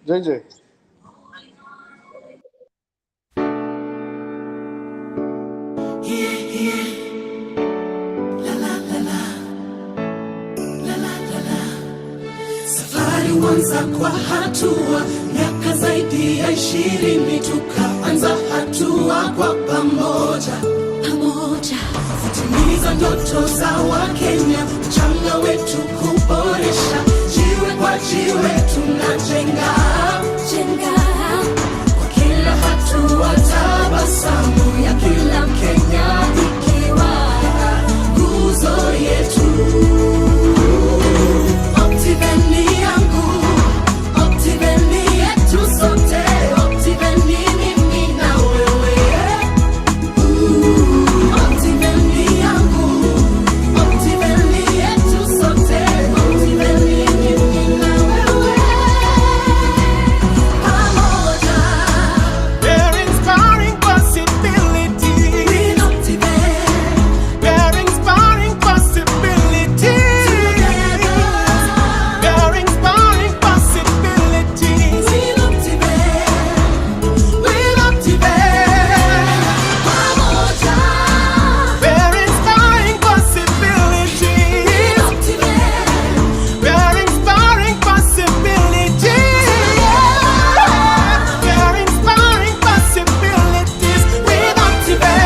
JJ. Safari wanza kwa hatua, miaka zaidi ya 20 tukaanza hatua kwa pamoja. Kutimiza ndoto za Wakenya, mchanga wetu kuboresha, jiwe kwa jiwe tunajenga. Kwa kila hatua tabasamu ya kila Mkenya ikiwa nguzo yetu. Optiven yangu, Optiven yetu sote, Optiven mimi na wewe. Optiven yangu, Optiven yetu sote, Optiven mimi na wewe. Pamoja, We're inspiring possibilities. with Optiven, We're inspiring possibilities. together, We're inspiring possibilities. with Optiven, with Optiven. Pamoja, We're inspiring possibilities. with Optiven. We're inspiring possibilities. We're inspiring possibilities with Optiven.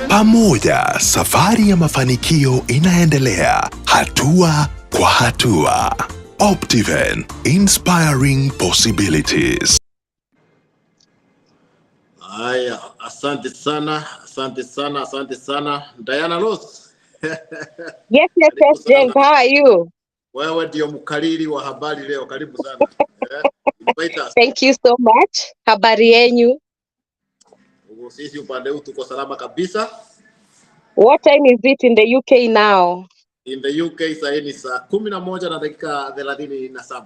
Pamoja, safari ya mafanikio inaendelea hatua kwa hatua. Optiven, inspiring possibilities. Haya, asante sana. Diana Ross. Yes, Karibu sana. James. How are you? Wewe ndio mkariri wa habari leo. Karibu sana. Invite us. Thank you so much. Habari yenyu? Sisi upande huu tuko salama kabisa. What time is it in the UK now? In the UK sasa ni saa 11 na dakika 37.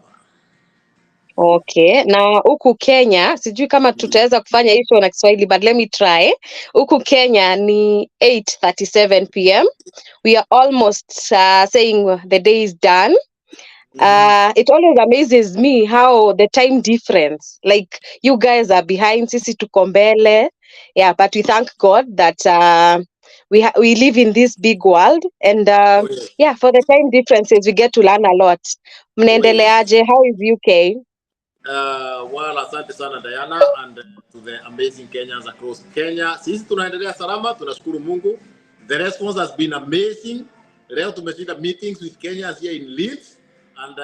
Okay. Na huku Kenya, sijui kama tutaweza kufanya hii show na Kiswahili, but let me try. Huku Kenya ni 8:37 p.m. We are almost saying the day is done. It always amazes me how the time difference, like you guys are behind, sisi tuko mbele. Yeah, but we thank God that we live in this big world, and Oh, yes. yeah, for the time differences we get to learn a lot. Mnaendeleaje? How is UK? Well, asante sana Diana, and to the amazing Kenyans across Kenya. Sisi tunaendelea salama, tunashukuru Mungu. The response has been amazing. Leo tumeshinda meetings with Kenyans here in Leeds, and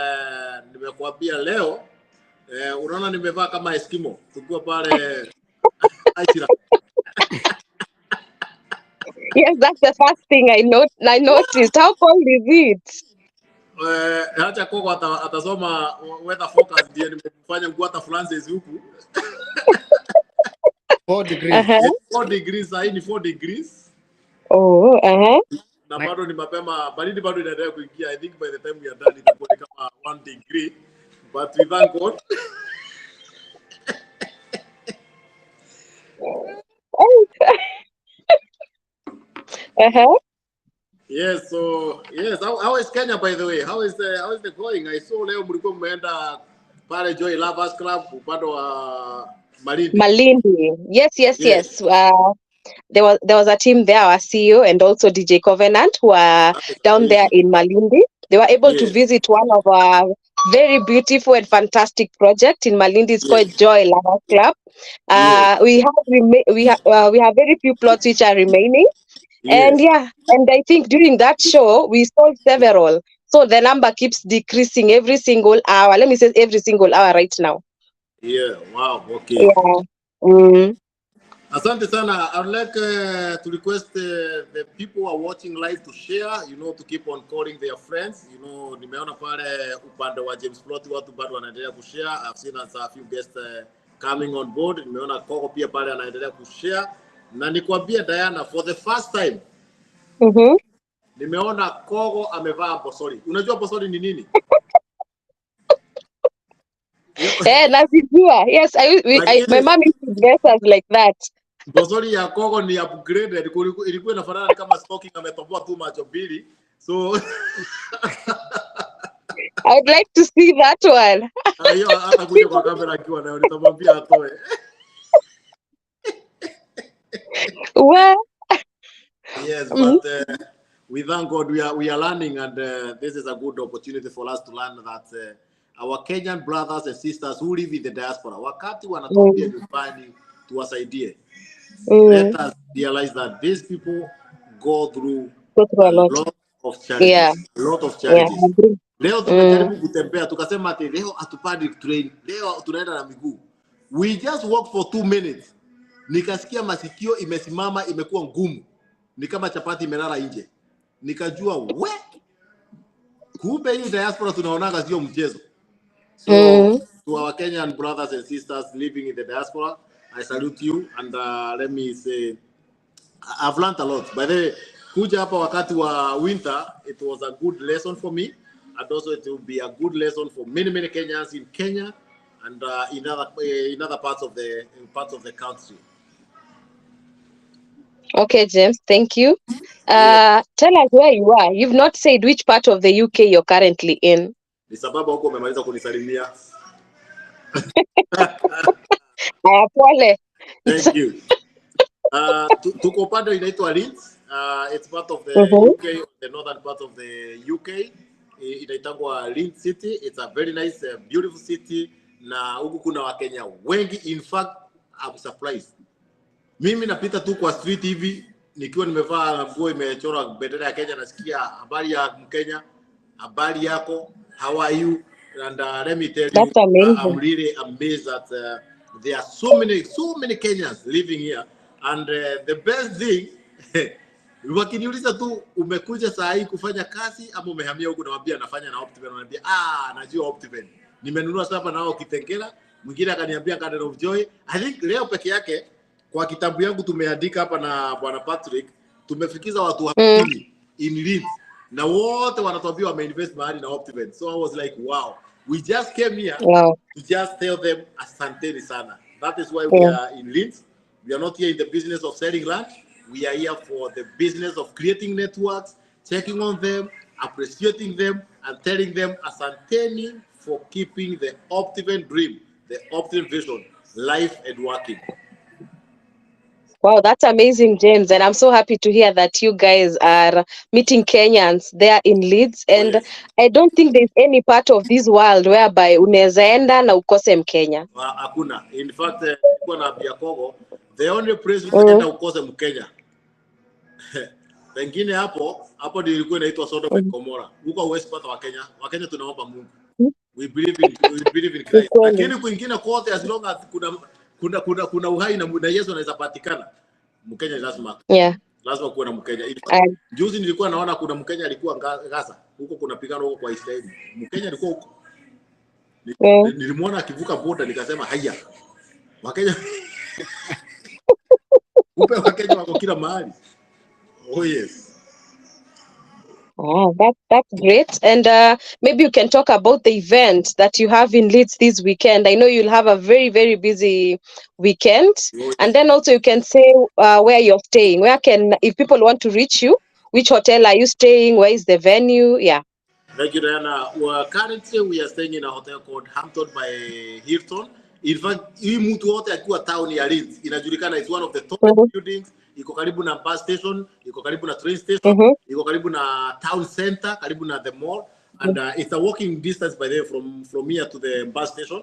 nimekuambia leo unaona nimevaa kama Eskimo tukiwa pale Aitira. Yes, that's the first thing I noticed. How cold is it? Acha koko atasoma weather forecast ndiye nimefanya nguo hata Francis huku. 4 degrees. 4 degrees, hii ni 4 degrees. Oh, Na bado ni mapema, baridi bado inaendelea kuingia. I think by the time we are done itakuwa kama 1 degree, but we thank God. Yes, so yes, how is Kenya by the way? How is the going? I saw leo mlikuwa mmeenda pale Joy Lovers Club upande wa Malindi. Malindi. Yes. There was a team there, our CEO and also DJ Covenant, who are down there in Malindi. They were able to visit one of our very beautiful and fantastic project in Malindi. It's called Joy Lovers Club. We have very few plots which are remaining. And I think during that show we sold several. So the number keeps decreasing every single hour. Let me say every single hour right now. Yeah, wow, okay. Yeah. Asante sana. I would like to request the people who are watching live to share, to keep on calling their friends. Nimeona pale upande wa James Plot watu bado wanaendelea kushare. I've seen a few guests coming on board. Nimeona Koko pia pale anaendelea kushare. Na nikwambia Diana, for the first time, nimeona Koko amevaa posoli. Unajua posoli ni nini? Nazijua. Yes, my mom used to dress us like that. Posoli ya Koko ni upgraded. Ilikuwa inafanana kama stocking ametoboa tu macho mbili. So I would like to see that one. hiyo hata kuja kwa kamera akiwa nayo nitamwambia atoe. Well, Yes, but we thank God we are learning, and this is a good opportunity for us to learn that our Kenyan brothers and sisters who live in the diaspora, wakati wanatokea nyumbani tuwasaidie. Let us realize that these people go through go through a lot. lot of challenges. Yeah. A lot of Yeah. challenges. Leo tumejaribu kutembea, tukasema ati leo hatupandi train, leo tunaenda na miguu. We just walk for 2 minutes. Nikasikia masikio imesimama, imekuwa ngumu. Ni kama chapati imelala nje. Nikajua we, kumbe hii diaspora tunaonaga sio mchezo. So to our Kenyan brothers and sisters living in the diaspora, I salute you, and let me say I've learned a lot. By the way, kuja hapa wakati wa winter, it was a good lesson for me, and also it will be a good lesson for many Kenyans in Kenya and in other parts of the country. Okay, James, thank you. Yeah. Tell us where you are. You've not said which part of the UK you're currently in. Ni sababu huko umemaliza kunisalimia. Pole. Thank you. Tuko pande inaitwa Leeds. It's part of the UK, the northern part of the UK. Inaitangwa Leeds City. It's a very nice, beautiful city. Na huku kuna Wakenya wengi. In fact, I'm surprised. Mimi napita tu kwa street hivi nikiwa nimevaa nguo imechorwa bendera ya Kenya, nasikia habari ya Mkenya, habari yako, how are you? And let me tell you, I'm really amazed that there are so many Kenyans living here. And the best thing, wakiniuliza tu umekuja saa hii kufanya kazi ama umehamia huku, nawaambia nafanya na Optiven, wanaambia najua Optiven, nimenunua sasa nao Kitengela. Mwingine akaniambia Garden of Joy. I think leo peke yake kwa kitabu yangu tumeandika hapa na Bwana Patrick, tumefikiza watu 50 in Leeds, na wote wanatuambia wameinvest mahali na Optiven. So I was like, wow, we just came here to just tell them asanteni sana. That is why we are in Leeds. We are not here in the business of selling land. We are here for the business of creating networks, checking on them, appreciating them, and telling them asanteni for keeping the Optiven dream, the Optiven vision, life and working. Wow, that's amazing, James. And I'm so happy to hear that you guys are meeting Kenyans there in Leeds. And I don't think there's any part of this world whereby unaweza enda na ukose Mkenya. Hakuna. In fact, kwa na Biakogo, the only place utaenda ukose Mkenya. Pengine hapo ndio ilikuwa inaitwa Sodom and Gomorrah. Huko West part wa Kenya. Wakenya tunaomba Mungu. We believe in Christ. Lakini kwingine kote, as long as kuna uhai na Yesu anaweza patikana, Mkenya lazima. Lazima kuwe na Mkenya. Juzi nilikuwa naona kuna Mkenya alikuwa Gaza. Huko kuna pigano huko kwa Israeli. Mkenya alikuwa huko. Nilimwona akivuka boda, nikasema haya. Wakenya upe Wakenya wako kila mahali. Oh yes. Oh, that's great. And maybe you can talk about the event that you have in Leeds this weekend. I know you'll have a very, very busy weekend. And then also you can say where you're staying. If people want to reach you, which hotel are you staying? Where is the venue? Yeah. Thank you, Diana. Currently we are staying in a hotel called Hampton by Hilton. In fact, hii mtu wote akiwa town ya Leeds inajulikana, it's one of the top buildings. Iko karibu na bus station, iko karibu na train station, iko karibu na town center, karibu na the mall, and it's a walking distance by there from here to the bus station.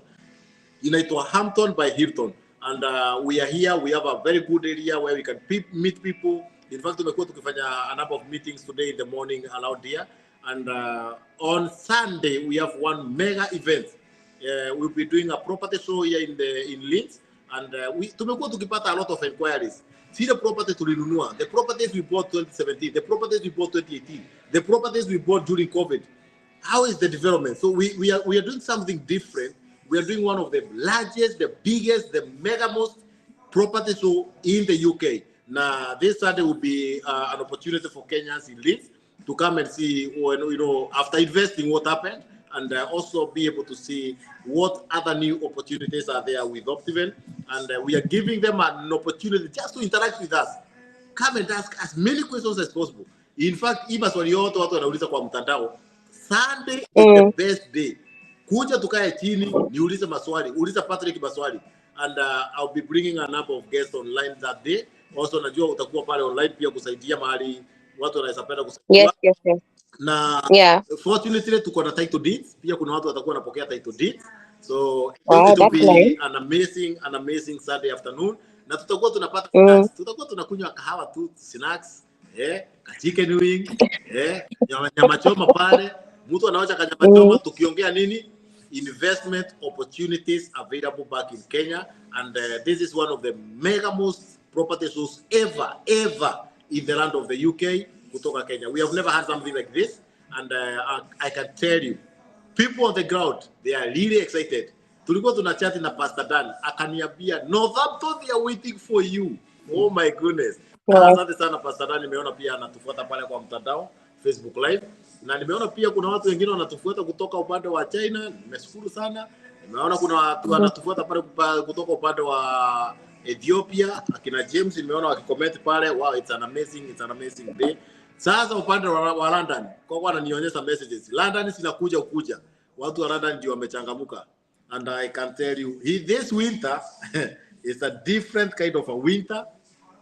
Inaitwa Hampton by Hilton, and we are here. We have a very good area where we can meet people. In fact, tumekuwa tukifanya a number of meetings today in the morning around here, and on Sunday we have one mega event. We'll be doing a property show here in Leeds, and tumekuwa tukipata a lot of inquiries. See the property tulinunua, the properties we bought 2017, the properties we bought 2018, the properties we bought during COVID. How is the development? So we are doing something different. We are doing one of the largest, the biggest, the mega most property show in the UK. Now this Saturday will be an opportunity for Kenyans in Leeds to come and see, after investing, what happened, and also be able to see what other new opportunities are there with Optiven. And we are giving them an opportunity just to interact with us. Come and ask as many questions as possible. In fact, hii maswali yote watu wanauliza kwa mtandao. Sunday is the best day. Kuja tukae chini, niulize maswali. Uliza Patrick maswali. And I'll be bringing a number of guests online that day. Also, najua utakuwa pale online pia kusaidia mahali watu wanaweza penda kusaidia. Yes. Na fortunately tuko na title deeds. Pia kuna watu watakuwa wanapokea title deeds. So it will be nice. an amazing Sunday afternoon. Na tutakuwa tunapata snacks. Tutakuwa tunakunywa kahawa tu, snacks, chicken wing, nyama choma pale. Mtu anaocha kanyama choma tukiongea nini? Investment opportunities available back in Kenya, and this is one of the mega most property shows ever in the land of the UK kutoka Kenya. We have never had something like this, and I can tell you, people on the ground, they are really excited. Tulikuwa tunachati na Pastor Dan, akaniambia Northampton, they are waiting for you. Oh my goodness. Asante sana Pastor Dan, nimeona pia anatufuata pale kwa mtandao Facebook live, na nimeona pia kuna watu wengine wanatufuata kutoka upande wa China. Nimeshukuru sana. Nimeona kuna watu wanatufuata pale kutoka upande wa Ethiopia, akina James nimeona wakicomment pale. Wow, it's an amazing day. Sasa upande wa London, kwa ananionyesha messages. London sinakuja ukuja. Watu wa London ndio wamechangamuka. And I can tell you, this winter is a different kind of a winter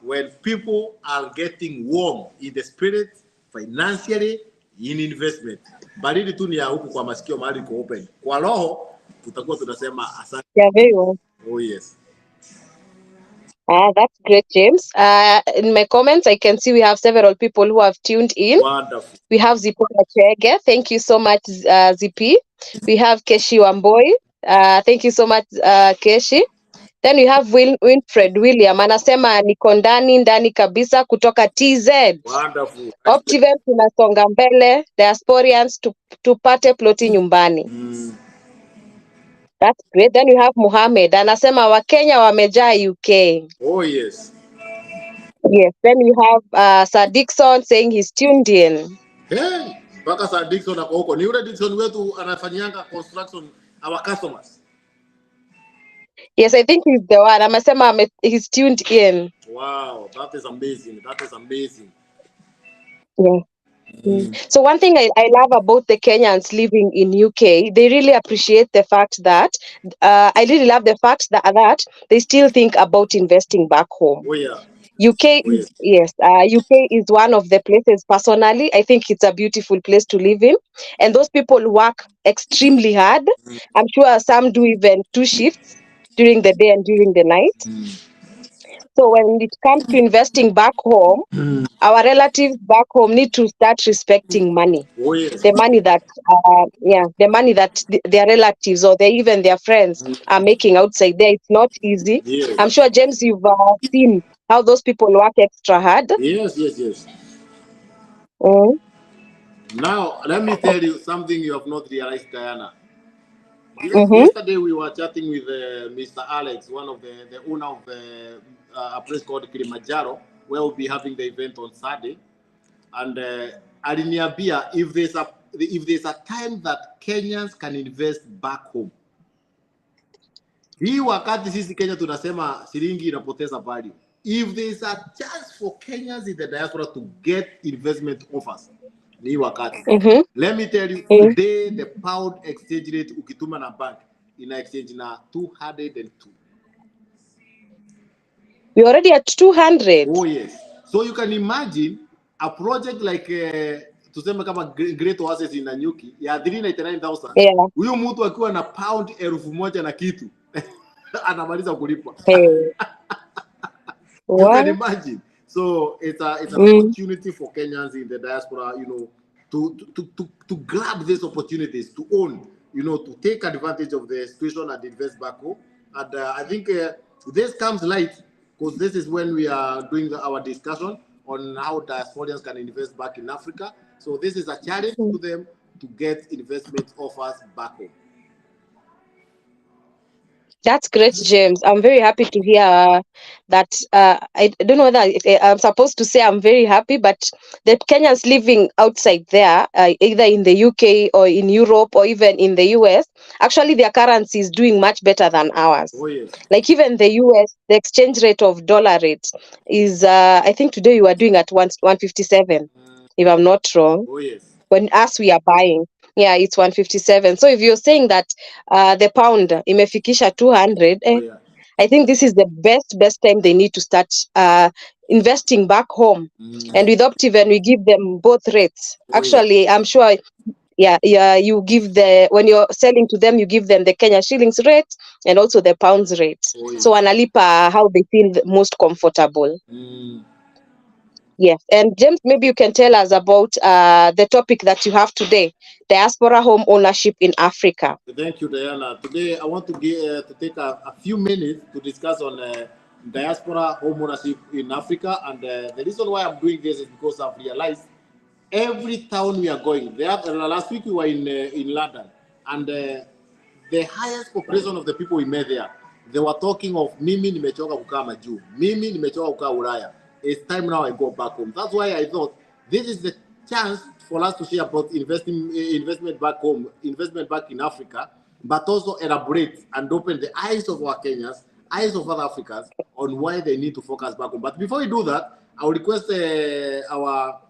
when people are getting warm in the spirit, financially, in investment. Baridi tu ni ya huku kwa masikio mahali iko open. Kwa roho tutakuwa tunasema asante. Yeah, very well. Oh yes. That's great, James. In my comments, I can see we have several people who have tuned in. Wonderful. We have Zipora Chege. Thank you so much, Zipi. We have Keshi Wamboi. Thank you so much, Keshi. Then we have Winfred William. Anasema niko ndani kabisa kutoka TZ. Wonderful. Optiven tunasonga mbele. Diasporians tupate ploti nyumbani. That's great. Then we have Muhammad. Anasema Wakenya wamejaa UK. Oh yes. Yes. Then we have Sir Dixon saying he's tuned in. Hey, mpaka Sir Dixon ako huko. Ni yule Dixon wetu anafanyanga construction our customers. Yes, I think he's the one. Amesema he's tuned in. Wow, that is amazing. Yeah. So one thing I love about the Kenyans living in UK, they really appreciate the fact that I really love the fact that they still think about investing back home. Oh yeah. UK is one of the places, personally, I think it's a beautiful place to live in, and those people work extremely hard. I'm sure some do even 2 shifts during the day and during the night. So when it comes to investing back home, our relatives back home need to start respecting money. Oh yes. The money that their relatives or even their friends are making outside there. It's not easy. Yes. I'm sure, James, you've seen how those people work extra hard. Yes. Now, let me tell you something you have not realized, Diana. Yesterday we were chatting with Mr. Alex, one of the owner of a place called Kilimanjaro, where we'll be having the event on Saturday. And aliniambia, if there's a time that Kenyans can invest back home, hii wakati sisi Kenya tunasema shilingi inapoteza value. If there's a chance for Kenyans in the diaspora to get investment offers, ni wakati. Let me tell you, today the pound exchange rate ukituma na bank ina exchange na 202. We're already at 200. Oh yes. So you can imagine a project like tuseme kama Great Oasis in Nanyuki ya 399,000. Yeah. Huyo mtu akiwa na pound 1,000 na kitu anamaliza kulipa. You can imagine. So it's an opportunity for Kenyans in the diaspora, to grab these opportunities, to own, to take advantage of the situation and invest back home. And I think this comes light because this is when we are doing our discussion on how diasporians can invest back in Africa. So this is a challenge to them to get investment offers back home. That's great, James. I'm very happy to hear that. I don't know whether I'm supposed to say I'm very happy, but the Kenyans living outside there, either in the UK or in Europe or even in the US, actually their currency is doing much better than ours. Oh, yes. Like even the US, the exchange rate of dollar rate is, I think today you are doing at 157. if I'm not wrong. Oh yes. When us we are buying, yeah, it's 157. So if you're saying that the pound imefikisha 200, Oh yeah. I think this is the best time they need to start investing back home. And with Optiven, we give them both rates. Oh, yeah. Actually, I'm sure, yeah, you give when you're selling to them, you give them the Kenya shillings rate and also the pounds rate. Oh, yeah. So wanalipa how they feel most comfortable. Yes. And James, maybe you can tell us about the topic that you have today, diaspora home ownership in Africa. Thank you, Diana. Today I want to take a few minutes to discuss on diaspora home ownership in Africa. And the reason why I'm doing this is because I've realized every town we are going. Last week we were in London, and the highest population of the people we met there, they were talking of mimi nimechoka kukaa majuu, mimi nimechoka kukaa Ulaya. It's time now I go back home. That's why I thought this is the chance for us to share about investment back home, investment back in Africa, but also elaborate and open the eyes of our Kenyans, eyes of other Africans on why they need to focus back home. But before we do that, I will request our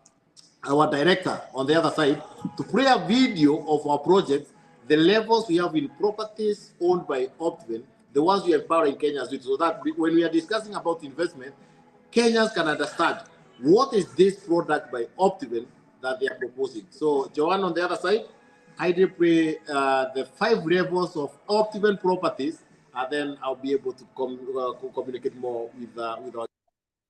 director on the other side to play a video of our project, the levels we have in properties owned by Optiven, the ones we are empowering Kenyans with, so that when we are discussing about investment, Kenyans can understand what is this product by Optiven that they are proposing. So, Joanne on the other side, I will play the 5 levels of Optiven properties, and then I'll be able to communicate more with our.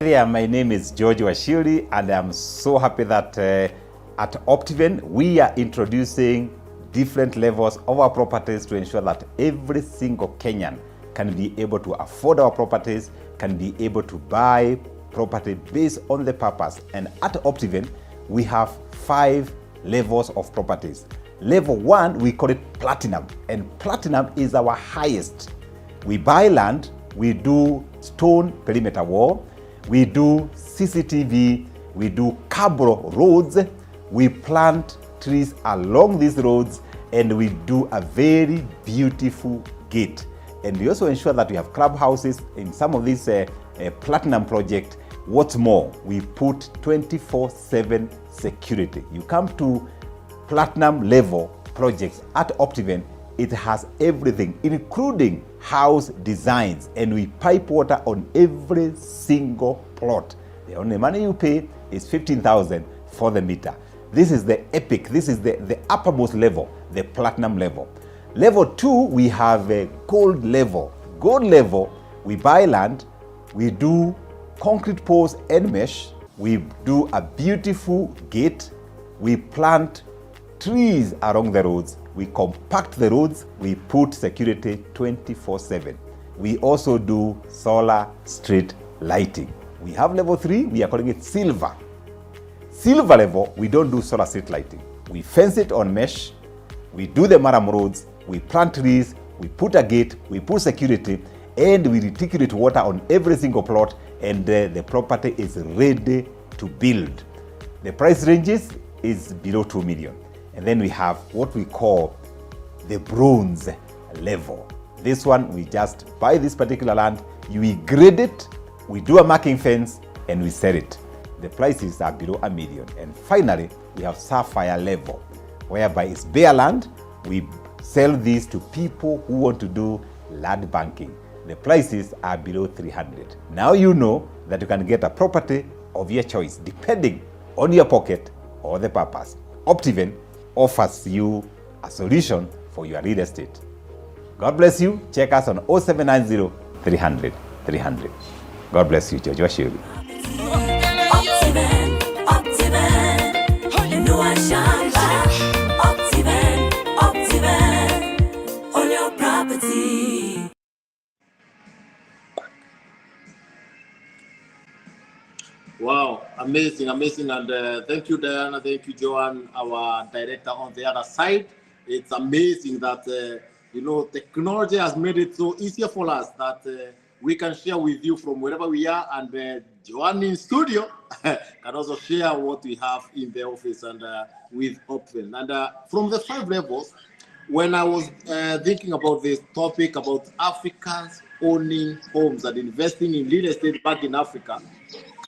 There, my name is George Washiri, and I'm so happy that at Optiven we are introducing different levels of our properties to ensure that every single Kenyan can be able to afford our properties, can be able to buy property based on the purpose. And at Optiven, we have 5 levels of properties. Level 1, we call it platinum, and platinum is our highest. We buy land, we do stone perimeter wall, we do CCTV, we do cable roads, we plant trees along these roads, and we do a very beautiful gate. And we also ensure that we have clubhouses in some of these platinum projects. What's more, we put 24/7 security. You come to platinum level projects at Optiven, it has everything, including house designs, and we pipe water on every single plot. The only money you pay is 15,000 for the meter. This is the epic, this is the uppermost level, the platinum level. Level 2, we have a gold level. Gold level, we buy land, we do concrete posts and mesh, we do a beautiful gate, we plant trees along the roads, we compact the roads, we put security 24/7. We also do solar street lighting. We have level 3, we are calling it silver. Silver level, we don't do solar street lighting. We fence it on mesh, we do the maram roads, we plant trees, we put a gate, we put security, and we reticulate water on every single plot, and the property is ready to build. The price ranges is below 2 million. And then we have what we call the bronze level. This one, we just buy this particular land, we grade it, we do a marking fence, and we sell it. The prices are below 1 million. And finally, we have sapphire level, whereby it's bare land. We sell these to people who want to do land banking. The prices are below 300. Now you know that you can get a property of your choice, depending on your pocket or the purpose. Optiven offers you a solution for your real estate. God bless you. Check us on 0790 300 300. God bless you, George Washiri. Optiven, Optiven, inua shamba. Optiven, Optiven, on your property. Wow, amazing, amazing. And thank you, Diana. Thank you, Joanne, our director on the other side. It's amazing that, technology has made it so easier for us that we can share with you from wherever we are. And Joanne in studio can also share what we have in the office and with Optiven. And from the 5 levels, when I was thinking about this topic about Africans owning homes and investing in real estate back in Africa,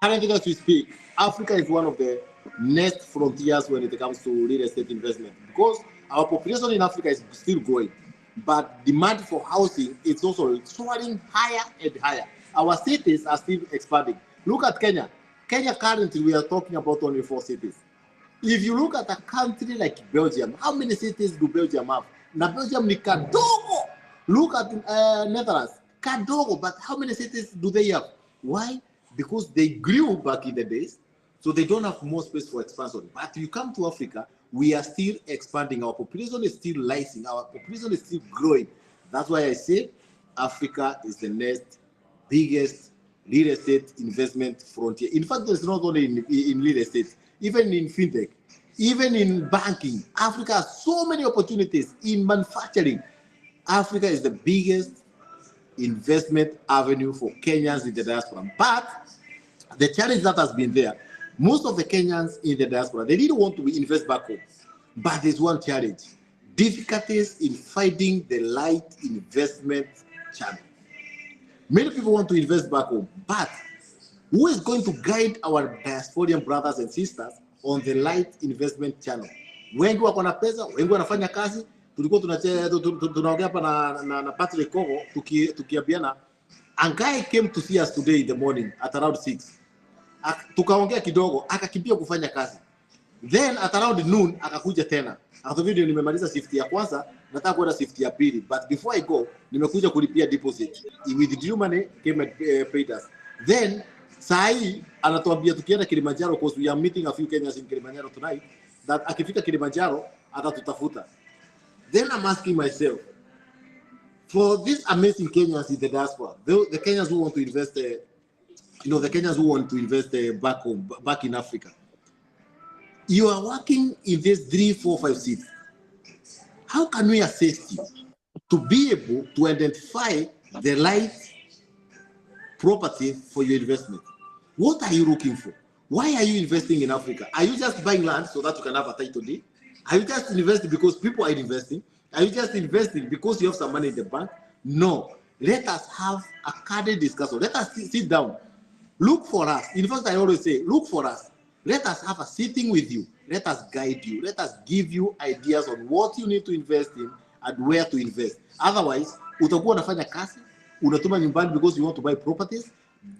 currently as we speak, Africa is one of the next frontiers when it comes to real estate investment, because our population in Africa is still growing, but demand for housing is also soaring higher and higher. Our cities are still expanding. Look at Kenya. Kenya currently, we are talking about only 4 cities. If you look at a country like Belgium, how many cities do Belgium have? Now Belgium ni kadogo. Look at Netherlands, kadogo, but how many cities do they have? Why? Because they grew back in the days, so they don't have more space for expansion. But you come to Africa, we are still expanding. Our population is still rising. Our population is still growing. That's why I say Africa is the next biggest real estate investment frontier. In fact, it's not only in real estate, even in fintech, even in banking. Africa has so many opportunities in manufacturing. Africa is the biggest investment avenue for Kenyans in the diaspora. But the challenge that has been there, most of the Kenyans in the diaspora, they didn't want to invest back home. But there's one challenge: difficulties in finding the right investment channel. Many people want to invest back home, but who is going to guide our diasporian brothers and sisters on the right investment channel? Wengi wako na pesa, wengi wanafanya kazi. Tulikuwa tunaongea hapa na Patrick Kogo tukiambiana, a guy came to see us today in the morning at around 6. Tukaongea kidogo, akakimbia kufanya kazi. Then at around noon akakuja tena. Akatubidi nimemaliza shift ya kwanza, nataka kwenda shift ya pili. But before I go, nimekuja kulipia deposit. He withdrew money, came and paid us. Then sai anatuambia tukienda Kilimanjaro, because we are meeting a few Kenyans in Kilimanjaro tonight, that akifika Kilimanjaro atatutafuta. Then I'm asking myself, for these amazing Kenyans in the diaspora, the Kenyans who want to invest, the Kenyans who want to invest back home, back in Africa, you are working in this 3, 4, 5 cities. How can we assist you to be able to identify the right property for your investment? What are you looking for? Why are you investing in Africa? Are you just buying land so that you can have a title deed? Are you just investing because people are investing? Are you just investing because you have some money in the bank? No. Let us have a candid discussion. Let us sit down. Look for us. In fact, I always say, look for us. Let us have a sitting with you. Let us guide you. Let us give you ideas on what you need to invest in and where to invest. Otherwise, utakuwa unafanya kazi, unatuma nyumbani because you want to buy properties.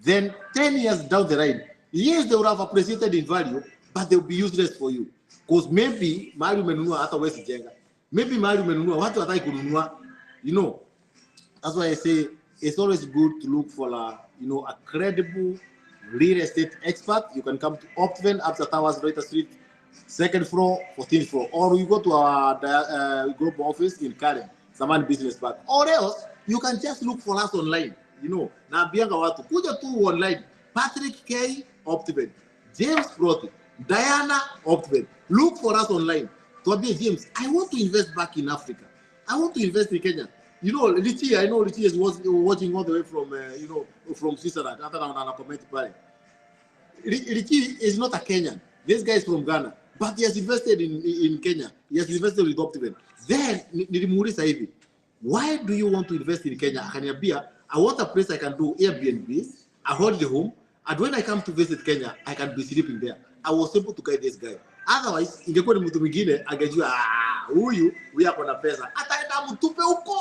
Then 10 years down the line, yes, they will have appreciated in value, but they will be useless for you. Because maybe mahali umenunua hata wewe sijenga. Maybe mahali umenunua watu hataki kununua. That's why I say it's always good to look for a credible real estate expert. You can come to Optiven after Towers, Reuters Street, 2nd floor, 14th floor, or you go to our group office in Karen, Saman Business Park, or else you can just look for us online. Na bianga watu kuja tu online. Patrick K Optiven, James Brody, Diana Optiven. Look for us online. Toby James, I want to invest back in Africa. I want to invest in Kenya. Richie, I know Richie is watching all the way from from Switzerland. Richie is not a Kenyan. This guy is from Ghana, but he has invested in Kenya. He has invested with Optiven. Then nilimuuliza hivi, why do you want to invest in Kenya? Akaniambia, I want a place I can do Airbnb, I hold the home, and when I come to visit Kenya, I can be sleeping there. I was able to guide this guy. Otherwise, ingekuwa ni mtu mwingine angejua huyu ako na pesa. Ataenda mtupe huko.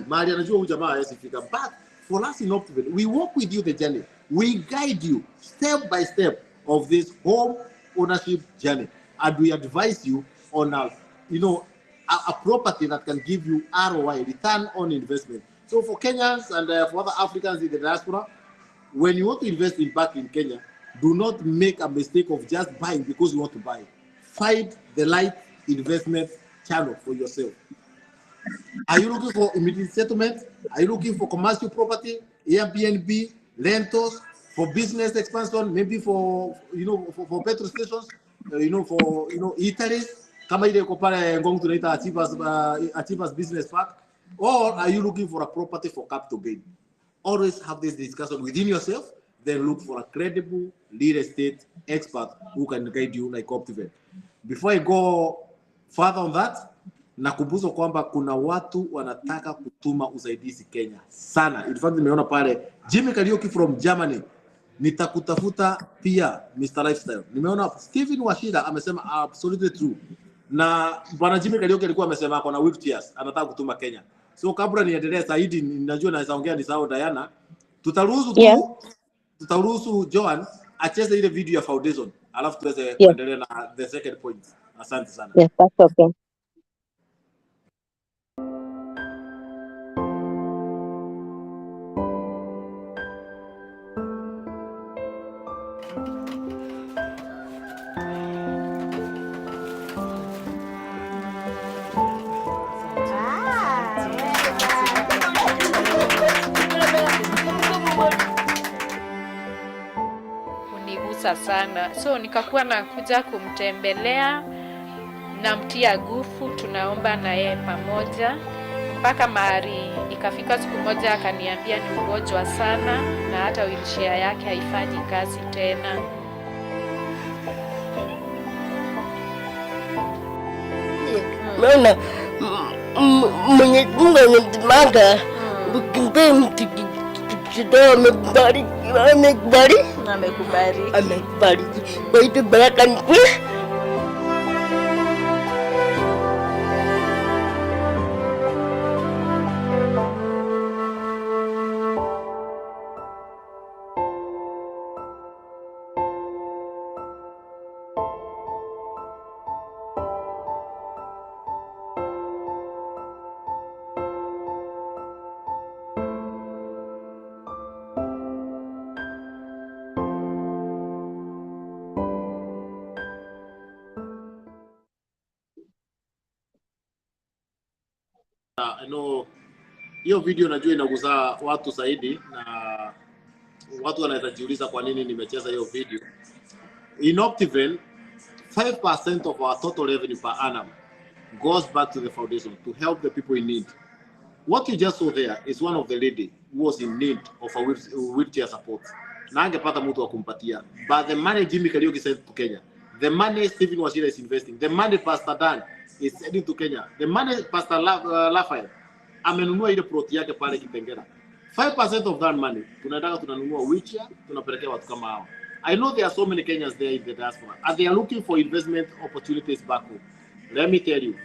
Mali anajua huyu jamaa yasifika. But for us in Optiven, we walk with you the journey. We guide you step by step of this home ownership journey, and we advise you on a property that can give you ROI, return on investment. So for Kenyans and for other Africans in the diaspora, when you want to invest back in Kenya, do not make a mistake of just buying because you want to buy. Find the right investment channel for yourself. Are you looking for immediate settlement? Are you looking for commercial property, Airbnb, rentals, for business expansion, maybe for petrol stations, for eateries? Kama ile iko pale Ngong tunaita Achievers Business Park. Or are you looking for a property for capital gain? Always have this discussion within yourself. Then look for a credible real estate expert who can guide you like Optiven. Before I go further on that, nakumbuka kwamba kuna watu wanataka kutuma usaidizi Kenya sana. In fact, nimeona pale Jimmy Kariuki from Germany. nitakutafuta pia Mr. Lifestyle. Nimeona Steven Washira amesema absolutely true. Na bwana Jimmy Karioke alikuwa amesema ako na wheelchairs anataka kutuma Kenya. So kabla niendelee zaidi, ninajua naweza ongea ni sawa Diana. Tutaruhusu tu tutaruhusu Joan acheze ile video ya foundation. Alafu tuweze kuendelea na the second point. Asante sana. Yes, that's okay. Unigusa sana, so nikakuwa nakuja kumtembelea, namtia gufu, tunaomba na yeye pamoja mpaka mahali ikafika siku moja akaniambia ni mgonjwa sana na hata wheelchair yake haifanyi kazi tena. Maana Mwenyezi Mungu anataka ukimpe mtu kidogo amekubariki. Kwa hiyo baraka ni I know hiyo video najua inagusa watu zaidi na watu wanaweza jiuliza kwa nini nimecheza hiyo video. In Optiven, 5% of our total revenue per annum goes back to the foundation to help the people in need. What you just saw there is one of the lady who was in need of a wheelchair support. Na angepata mtu wa kumpatia. But the money Jimmy Karioke sent to Kenya, the money Steven Washira is investing, the money Pastor Dan is sending to Kenya, the money Pastor Raphael amenunua ile plot yake pale Kitengela. 5% of that money tunataka tunanunua wheelchair, tunapelekea watu kama hao. I know there are so many Kenyans there in the diaspora and they are looking for investment opportunities back home. Let me tell you,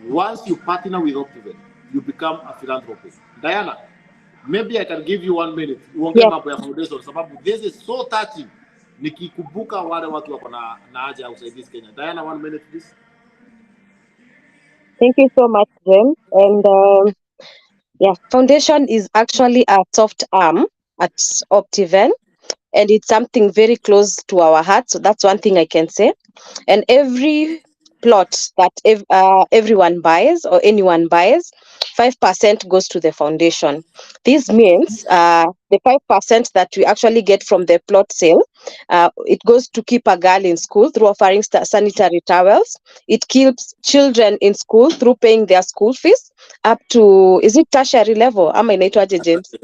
once you partner with Optiven, you become a philanthropist. Diana, maybe I can give you 1 minute. Uongee mambo ya foundation sababu this is so touching. Nikikumbuka wale watu wako na haja ya usaidizi Kenya. Diana, 1 minute please. Thank you so much, James. And foundation is actually a soft arm at Optiven, and it's something very close to our heart. So that's one thing I can say. And every plot that everyone buys or anyone buys, 5% goes to the foundation. This means the 5% that we actually get from the plot sale, it goes to keep a girl in school through offering sanitary towels. It keeps children in school through paying their school fees up to, is it tertiary level? Ama inaitwaje, James?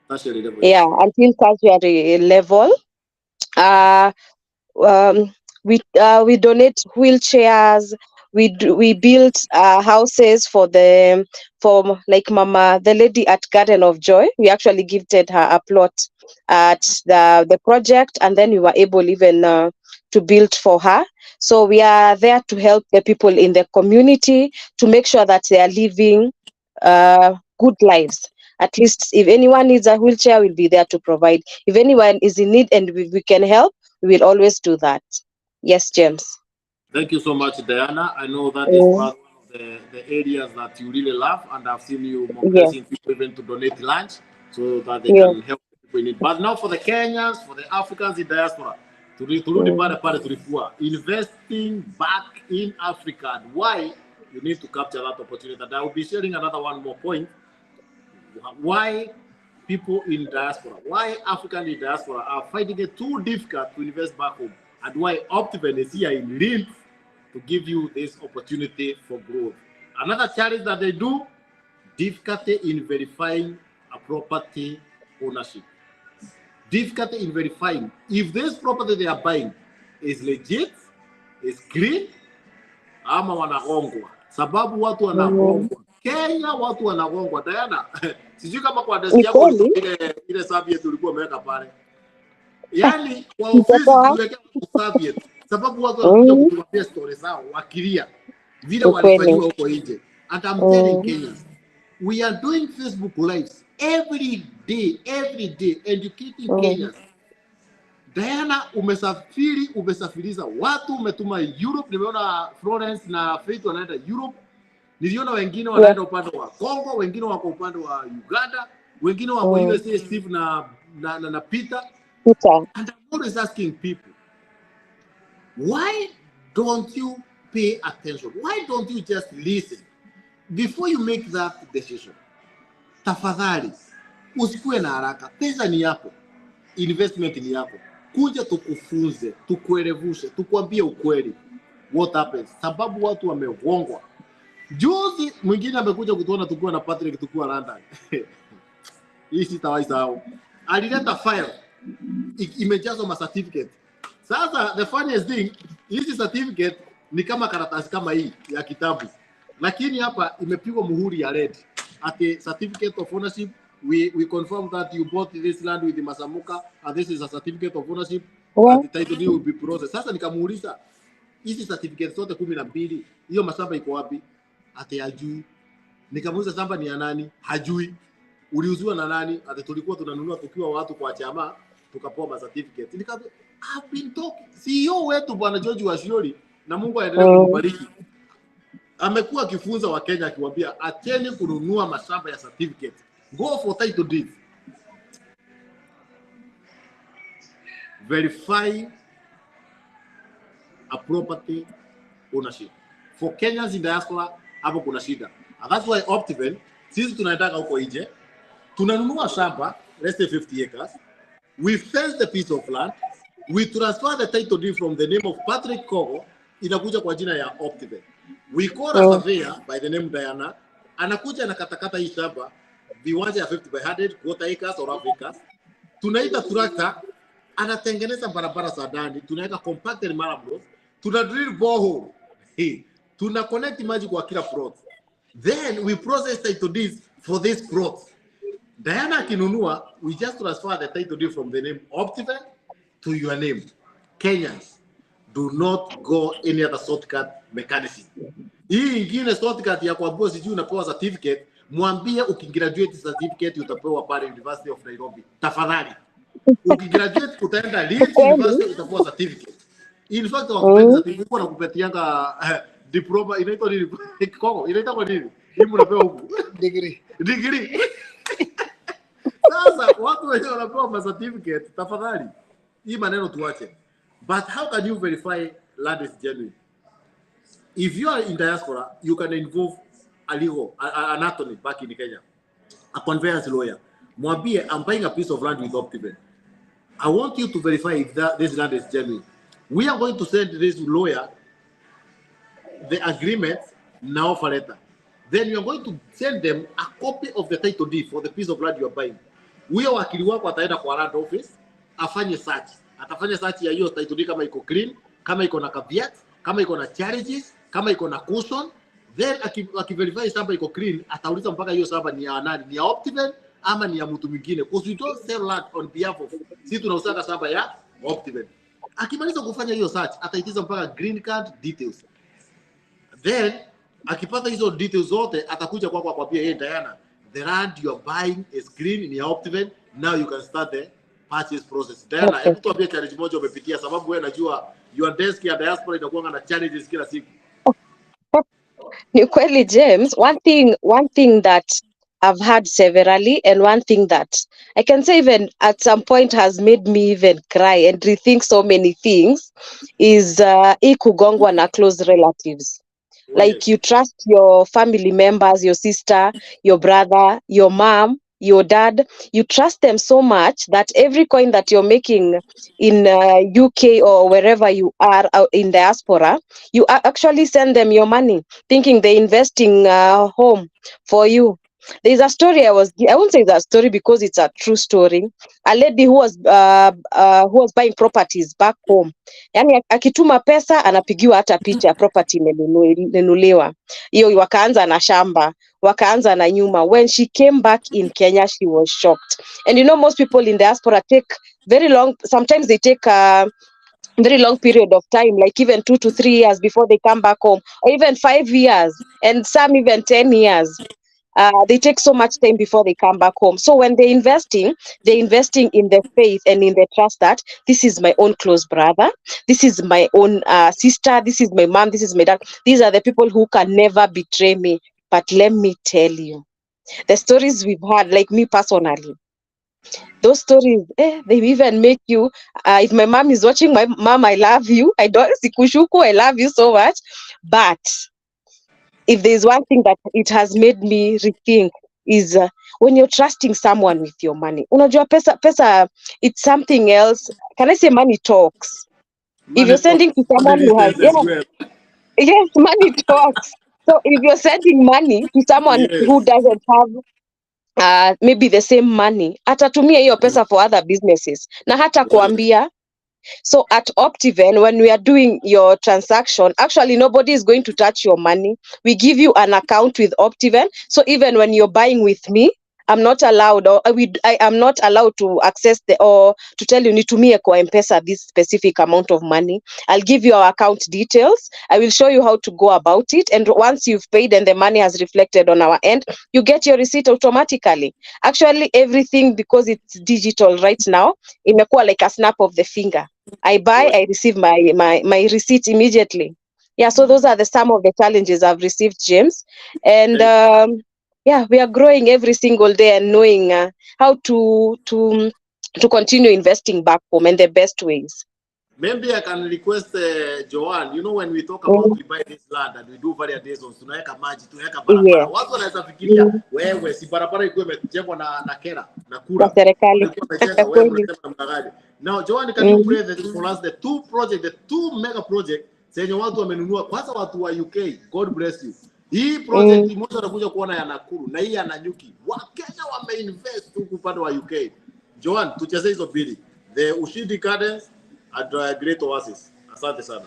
Tertiary level. Yeah, until tertiary level. We donate wheelchairs. We build houses for like Mama, the lady at Garden of Joy. We actually gifted her a plot at the project, and then we were able even to build for her. So we are there to help the people in the community to make sure that they are living good lives. At least if anyone needs a wheelchair, we'll be there to provide. If anyone is in need and we can help, we will always do that. Yes, James. Thank you so much, Diana. I know that is one of the areas that you really love, and I've seen you mobilizing people even to donate lunch so that they can help people in need. But now for the Kenyans, for the Africans in diaspora, investing back in Africa, and why you need to capture that opportunity. And I will be sharing another one more point. Why people in diaspora, why African in diaspora are finding it too difficult to invest back home, and why Optiven is here in Leeds to give you this opportunity for growth. Another challenge that they do, difficulty in verifying a property ownership. Difficulty in verifying if this property they are buying is legit, is clean, ama wanagongwa. Sababu watu wanagongwa. Kenya watu wanagongwa. Diana, sijui kama kwa desk yako ile survey tulikuwa umeweka pale. Yani kwa ofisi Itakuwa tuliwekea Soviet, sababu watu wanakuja kutuambia story zao wakilia vile walifanyiwa ukweli. huko nje. And I'm telling Kenyans, we are doing Facebook lives every day, educating Kenyans. Diana, umesafiriza watu, umetuma Europe. Nimeona Florence na Faith wanaenda Europe. Niliona wengine wanaenda upande wa Congo, wengine wako upande wa Uganda, wengine wako USA, Steve na Peter. And I'm always asking people, why don't you pay attention? Why don't you just listen before you make that decision? Tafadhali, usikue na haraka. Pesa ni yako, investment ni yako. Kuja tukufunze, tukuelevushe, tukwambie ukweli what happens, sababu watu wamegongwa. Juzi mwingine amekuja kutuona tukiwa na Patrick tukiwa London. Hii sitawahi sahau. Alileta file imejazwa ma certificate. Sasa the funniest thing, hizi certificate ni kama karatasi kama hii ya kitabu, lakini hapa imepigwa muhuri ya red ati certificate of ownership. We confirm that you bought this land with the Masamuka and this is a certificate of ownership and the title deed will be processed. Sasa nikamuuliza hizi certificate zote 12 hiyo mashamba iko wapi? Ati hajui. Nikamuuliza shamba ni ya nani? Hajui. Uliuziwa na nani? Ati tulikuwa tunanunua tukiwa watu kwa chama tukapoa ma certificate. Nikamwambia I've been talking. CEO wetu Bwana George Washiori, na Mungu aendelee kumbariki, amekuwa akifunza wa Kenya akiwaambia acheni kununua mashamba ya certificate. Go for title deed. Verify a property ownership. For Kenyans in diaspora, hapo kuna shida. And that's why Optiven, sisi tunataka huko nje, tunanunua shamba, let's say 50 acres, we fence the piece of land, we transfer the title deed from the name of Patrick Kogo, inakuja kwa jina ya Optiven. We call a surveyor by the name Diana, anakuja na katakata hii shamba, viwanja ya 50 by 100, quarter acres or half acres. Tunaita tractor, anatengeneza barabara za ndani, tunaweka compacted marble, tuna drill borehole. Tuna connect maji kwa kila plot. Then we process title deeds for this plot. Diana akinunua, we just transfer the title deed from the name Optiven to your name. Kenyans, do not go any other shortcut mechanism. Hii ingine shortcut ya kuambiwa sijui unapewa certificate, mwambie ukigraduate certificate utapewa pale University of Nairobi. Tafadhali. Ukigraduate utaenda Leeds University utapewa certificate. In fact, wakupenda certificate kwa nakupetianga diploma inaitwa nini? Kongo inaitwa kwa nini? Hii mnapewa huku degree. Sasa watu wenyewe wanapewa ma certificate, tafadhali. Hii maneno tuache. But how can you verify land is genuine? If you are in diaspora, you can involve a legal, an attorney back in Kenya, a conveyance lawyer. Mwambie, I'm buying a piece of land with Optiven. I want you to verify if this land is genuine. We are going to send this lawyer the agreement na offer letter. Then you are going to send them a copy of the title deed for the piece of land you are buying. Huyo wakili wako ataenda kwa land office, afanye search. Atafanya search ya hiyo title deed kama iko clean, kama iko na caveat, kama iko na charges, kama iko na caution. Then akiverify shamba iko clean, atauliza mpaka hiyo shamba ni ya nani? Ni ya Optiven ama ni ya mtu mwingine? Because we don't sell land on behalf of, sisi tunausaka shamba ya Optiven. Akimaliza kufanya hiyo search, ataitiza mpaka green card details. Then akipata hizo details zote, atakuja kwako akwambia, hey Diana, the land you are buying is clean, ni ya Optiven, now you can start the purchase process. Diana, hebu tuambie challenge moja umepitia, sababu wewe najua your desk ya diaspora inakuwa na challenges kila siku. Ni kweli James, one thing that I've had severally, and one thing that I can say even at some point has made me even cry and rethink so many things is kugongwa na close relatives. Like you trust your family members, your sister, your brother, your mom, your dad, you trust them so much that every coin that you're making in UK or wherever you are in diaspora, you actually send them your money, thinking they're investing home for you. There's a story I won't say it's a story because it's a true story. A lady who was buying properties back home. Yani akituma pesa anapigiwa hata picha ya property imenunuliwa. Hiyo wakaanza na shamba, wakaanza na nyuma. When she came back in Kenya, she was shocked. And you know, most people in diaspora take very long, sometimes they take very long period of time, like even 2 to 3 years before they come back home, or even 5 years, and some even 10 years. They take so much time before they come back home. So when they're investing in the faith and in the trust that this is my own close brother, this is my own sister, this is my mom, this is my dad. These are the people who can never betray me. But let me tell you, the stories we've had, like me personally, those stories, they even make you, if my mom is watching, my mom, I love you. I don't, sikushuku, I love you so much. But if there's one thing that it has made me rethink is when you're trusting someone with your money. Unajua pesa, it's something else. Can I say money talks? If you're sending to someone who has, yes, money talks. So if you're sending money to someone who doesn't have maybe the same money, atatumia hiyo pesa for other businesses na hata kuambia. So at Optiven, when we are doing your transaction, actually nobody is going to touch your money. We give you an account with Optiven. So even when you're buying with me, I'm not allowed, or I am not allowed to access or to tell you nitumie kwa M-Pesa this specific amount of money. I'll give you our account details. I will show you how to go about it. And once you've paid and the money has reflected on our end, you get your receipt automatically. Actually, everything, because it's digital right now, imekuwa like a snap of the finger. I buy, I receive my receipt immediately. Yeah, so those are some of the challenges I've received, James. And we are growing every single day and knowing how to continue investing back home in the best ways. Maybe I can request Joanne, you know, when we talk about we buy this land and we do various days on tunaweka maji, tunaweka barabara. Watu wanaweza fikiria wewe si barabara iko imejengwa na kera na kura. Serikali. Now Joanne, can you pray for us the two mega project zenye watu wamenunua, kwanza watu wa UK, God bless you. Hii project moja anakuja kuona ya Nakuru na hii ya Nanyuki. Wakenya wameinvest huku upande wa UK. Joanne, tucheze hizo bili. The Ushindi Gardens at Great Oasis. Asante sana.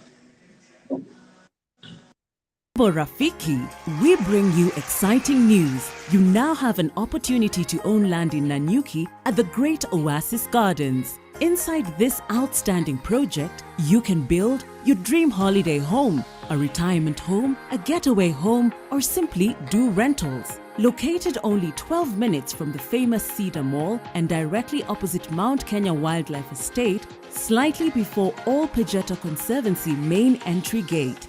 Rafiki, we bring you exciting news. You now have an opportunity to own land in Nanyuki at the Great Oasis Gardens. Inside this outstanding project, you can build your dream holiday home, a retirement home, a getaway home, or simply do rentals. Located only 12 minutes from the famous Cedar Mall and directly opposite Mount Kenya Wildlife Estate, slightly before All Pejeta Conservancy main entry gate.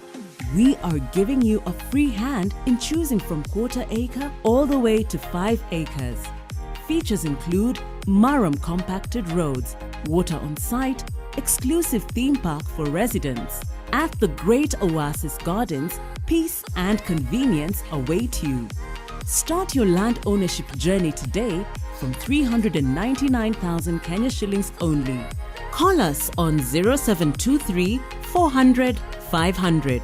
We are giving you a free hand in choosing from quarter acre all the way to 5 acres. Features include Maram compacted roads, water on site, exclusive theme park for residents. At the Great Oasis Gardens, peace and convenience await you. Start your land ownership journey today from 399,000 Kenya shillings only. Call us on 0723 400 500.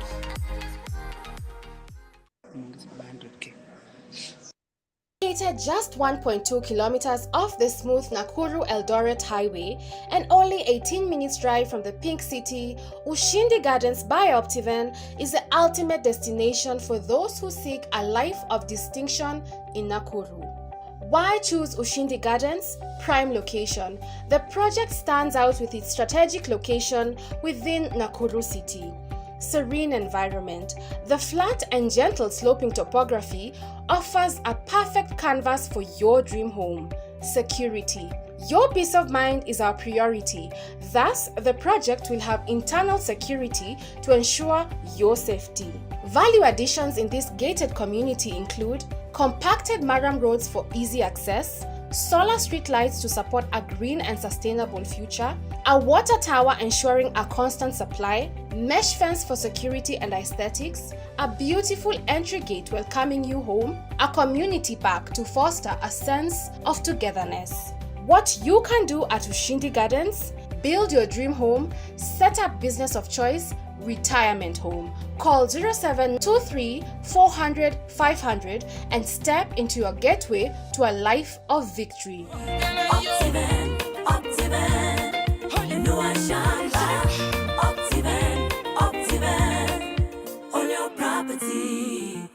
Located just 1.2 kilometers off the smooth Nakuru-Eldoret highway and only 18 minutes drive from the Pink City, Ushindi Gardens by Optiven is the ultimate destination for those who seek a life of distinction in Nakuru. Why choose Ushindi Gardens? Prime location. The project stands out with its strategic location within Nakuru City. Serene environment. The flat and gentle sloping topography offers a perfect canvas for your dream home. Security. Your peace of mind is our priority. Thus, the project will have internal security to ensure your safety. Value additions in this gated community include compacted Maram roads for easy access, solar street lights to support a green and sustainable future, a water tower ensuring a constant supply, mesh fence for security and aesthetics, a beautiful entry gate welcoming you home, a community park to foster a sense of togetherness. What you can do at Ushindi Gardens: build your dream home, set up business of choice, retirement home. Call 0723 400 500 and step into your gateway to a life of victory. Optiven, Optiven, you know I shine like Optiven, Optiven, on your property.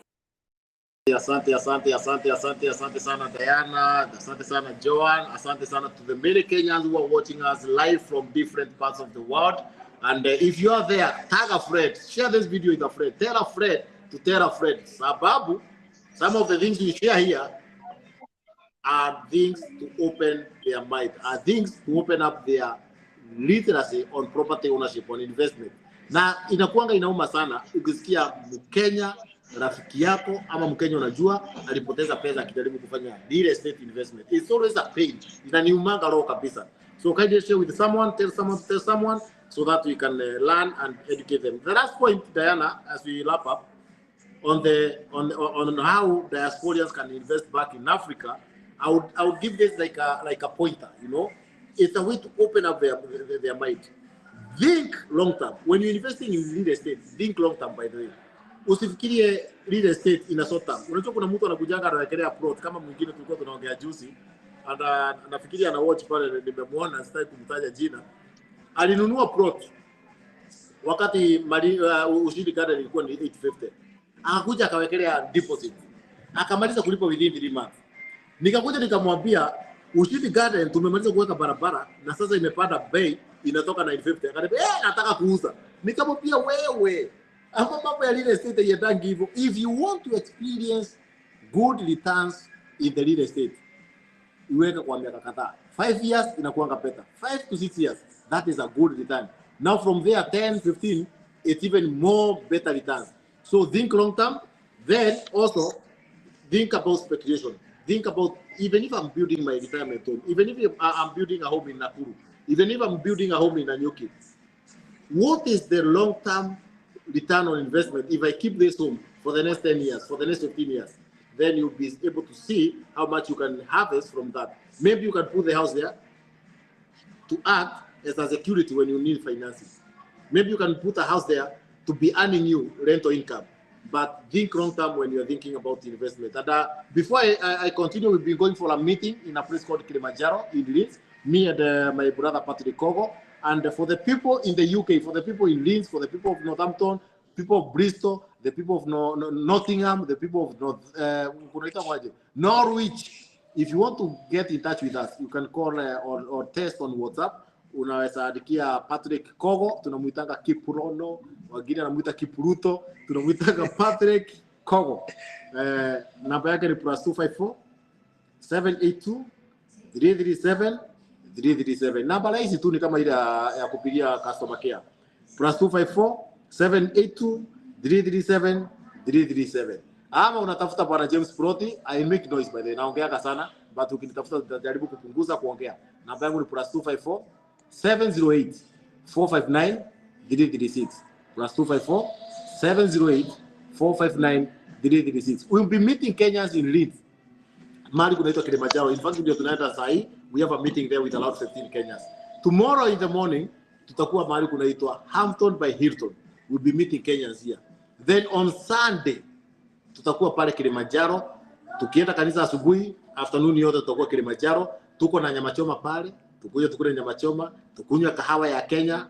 Asante sana Diana, asante sana Joan, asante sana to the many Kenyans who are watching us live from different parts of the world. And if you are there, tag a friend, share this video with a friend, tell a friend to tell a friend. Sababu, some of the things we share here are things to open their mind, are things to open up their literacy on property ownership, on investment. Na inakuanga inauma sana ukisikia Mkenya rafiki yako ama Mkenya unajua alipoteza pesa akijaribu kufanya real estate investment. It's always a pain. Inaniumanga roho kabisa. So kindly share with someone, tell someone so that we can learn and educate them. The last point, Diana, as we wrap up on how diasporians can invest back in Africa, I would give this like a pointer, you know. It's a way to open up their mind. Think long term. When you're investing in real estate, think long term, by the way. Usifikirie real estate in a short term. Unajua kuna mtu anakujanga anawekelea plot kama mwingine tulikuwa tunaongea juzi. Anafikiria ana watch pale, nimemuona sitaki kumtaja jina. Alinunua plot wakati Ushindi Garden ilikuwa ni 850. Akakuja akawekelea deposit. Akamaliza kulipa within 3 months. Nikakuja nikamwambia Ushindi Garden tumemaliza kuweka barabara na sasa imepanda bei inatoka 950. Akaniambia nataka kuuza. Nikamwambia wewe hapo mambo ya real estate yadangi hivyo. If you want to experience good returns in the real estate, uweka kwa miaka kadhaa. 5 years inakuanga better. 5 to 6 years, that is a good return. Now from there 10, 15, it's even more better returns. So think long term, then also think about speculation. Think about, even if I'm building my retirement home, even if I'm building a home in Nakuru, even if I'm building a home in Nanyuki, what is the long-term return on investment if I keep this home for the next 10 years, for the next 15 years? Then you'll be able to see how much you can harvest from that. Maybe you can put the house there to act as a security when you need financing. Maybe you can put a house there to be earning you rental income. But think long term when you're thinking about investment. And before I continue, we've been going for a meeting in a place called Kilimanjaro in Leeds, me and my brother Patrick Kogo. And for the people in the UK, for the people in Leeds, for the people of Northampton, people of Bristol, the people of Nottingham, the people of Norwich, if you want to get in touch with us, you can call or text on WhatsApp. Unaweza adikia Patrick Kogo, tunamuitanga Kipurono, wengine anamuita Kipuruto, tunamuitanga Patrick Kogo. Namba yake ni +254 782 337 337. Namba rahisi tu ni kama ile ya kupigia customer care. +254 782 337 337. Ama unatafuta bwana James Proti, I make noise by the way. Naongeaka sana, but ukinitafuta tutajaribu kupunguza kuongea. Namba yangu ni +254 708 459 336. +254 708 459 336. We'll be meeting Kenyans in Leeds. Mahali kunaitwa Kilimanjaro. In fact, ndio tunaenda saa hii. We have a meeting there with about 15 Kenyans. Tomorrow in the morning, tutakuwa mahali kunaitwa Hampton by Hilton. We'll be meeting Kenyans here. Then on Sunday, tutakuwa pale Kilimanjaro. Tukienda kanisa asubuhi, afternoon yote tutakuwa Kilimanjaro. Tuko na nyama choma pale. Tukuja tukule nyama choma, tukunywa kahawa ya Kenya.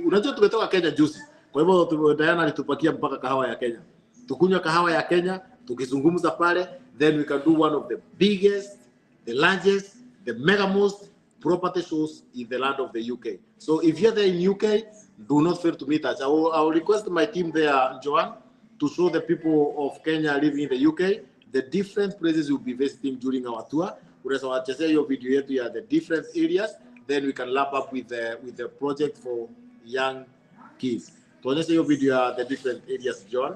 Unajua tumetoka Kenya juzi. Kwa hivyo Diana alitupakia mpaka kahawa ya Kenya. Tukunywa kahawa ya Kenya, tukizungumza pale, then we can do one of the biggest, the largest, the mega most property shows in the land of the UK. So if you're there in UK, do not fail to meet us. I will request my team there, Joanne, to show the people of Kenya living in the UK the different places we'll be visiting during our tour. Unaweza wachezea hiyo video yetu ya the different areas, then we can lap up with the project for young kids. Tuonyeshe hiyo video ya the different areas, John.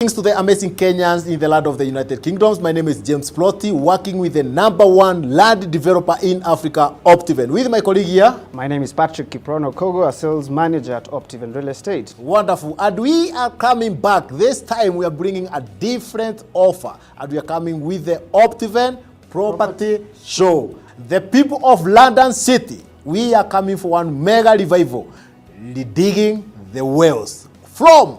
Thanks to the amazing Kenyans in the land of the United Kingdoms. My name is James Plotty, working with the #1 land developer in Africa, Optiven. With my colleague here. My name is Patrick Kiprono Kogo, a sales manager at Optiven Real Estate. Wonderful. And we are coming back. This time we are bringing a different offer. And we are coming with the Optiven Property Show. The people of London City, we are coming for one mega revival. digging the wells. From